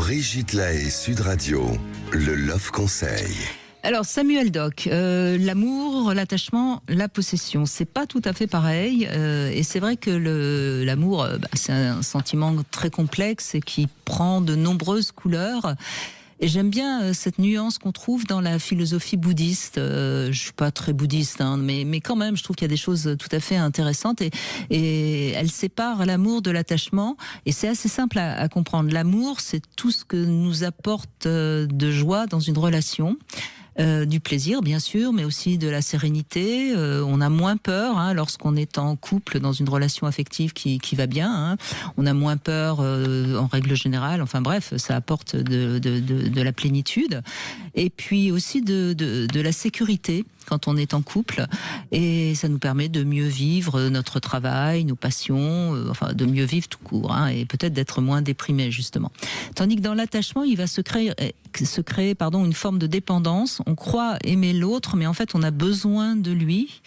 Brigitte Lahaie, Sud Radio, le Love Conseil. Alors Samuel Doc, l'amour, l'attachement, la possession, c'est pas tout à fait pareil. Et c'est vrai que l'amour, c'est un sentiment très complexe et qui prend de nombreuses couleurs. Et j'aime bien cette nuance qu'on trouve dans la philosophie bouddhiste. Je suis pas très bouddhiste, mais quand même, je trouve qu'il y a des choses tout à fait intéressantes. Et elle sépare l'amour de l'attachement. Et c'est assez simple à comprendre. L'amour, c'est tout ce que nous apporte de joie dans une relation. Du plaisir bien sûr, mais aussi de la sérénité. On a moins peur lorsqu'on est en couple dans une relation affective qui va bien. On a moins peur en règle générale. Enfin bref, ça apporte de la plénitude. Et puis aussi de la sécurité quand on est en couple. Et ça nous permet de mieux vivre notre travail, nos passions, de mieux vivre tout court. Et peut-être d'être moins déprimé justement. Tandis que dans l'attachement, il va se créer une forme de dépendance. On croit aimer l'autre, mais en fait, on a besoin de lui.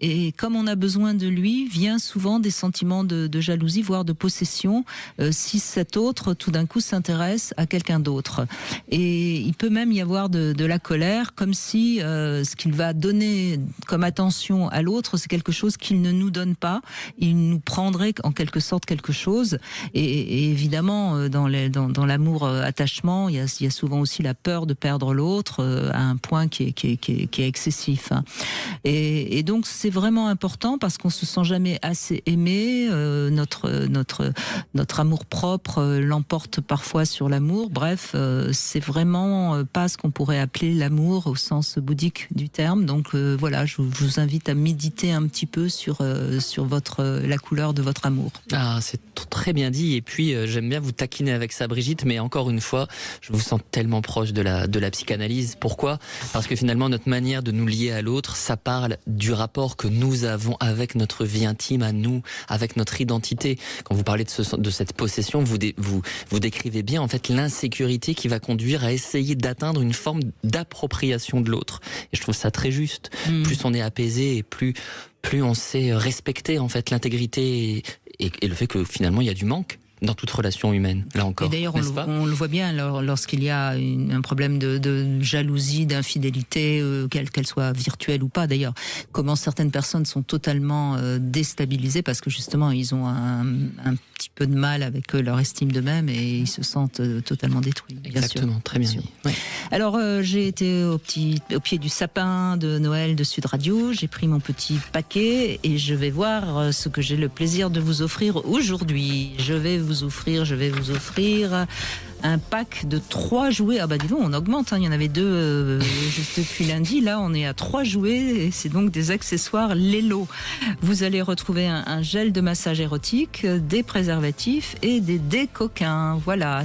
Et comme on a besoin de lui, vient souvent des sentiments de jalousie, voire de possession, si cet autre, tout d'un coup, s'intéresse à quelqu'un d'autre. Et il peut même y avoir de la colère, comme si ce qu'il va donner comme attention à l'autre, c'est quelque chose qu'il ne nous donne pas. Il nous prendrait en quelque sorte quelque chose. Et évidemment, dans l'amour attachement, il y a souvent aussi la peur de perdre l'autre à un point qui est excessif. Et donc, c'est vraiment important parce qu'on se sent jamais assez aimé. Notre amour propre l'emporte parfois sur l'amour. Bref, c'est vraiment pas ce qu'on pourrait appeler l'amour au sens bouddhique du terme. Donc voilà, je vous invite à méditer un petit peu sur la couleur de votre amour. Ah, c'est très bien dit. Et puis j'aime bien vous taquiner avec ça, Brigitte. Mais encore une fois, je vous sens tellement proche de la psychanalyse. Pourquoi ? Parce que finalement, notre manière de nous lier à l'autre, ça parle du rapport que nous avons avec notre vie intime à nous, avec notre identité. Quand vous parlez de cette possession, vous décrivez bien en fait l'insécurité qui va conduire à essayer d'atteindre une forme d'appropriation de l'autre. Et je trouve ça très juste. Plus on est apaisé et plus on sait respecter en fait l'intégrité et le fait que finalement il y a du manque dans toute relation humaine, là encore. Et d'ailleurs, on le voit bien lorsqu'il y a un problème de jalousie, d'infidélité, qu'elle soit virtuelle ou pas. D'ailleurs, comment certaines personnes sont totalement déstabilisées parce que justement, ils ont un petit peu de mal avec leur estime d'eux-mêmes et ils se sentent totalement détruits. Exactement, très bien dit. Ouais. Alors, j'ai été au pied du sapin de Noël de Sud Radio. J'ai pris mon petit paquet et je vais voir ce que j'ai le plaisir de vous offrir aujourd'hui. Je vais vous offrir un pack de 3 jouets. Ah bah dis donc, on augmente, il y en avait 2 juste depuis lundi. Là, on est à 3 jouets et c'est donc des accessoires Lelo. Vous allez retrouver un gel de massage érotique, des préservatifs et des décoquins. Voilà.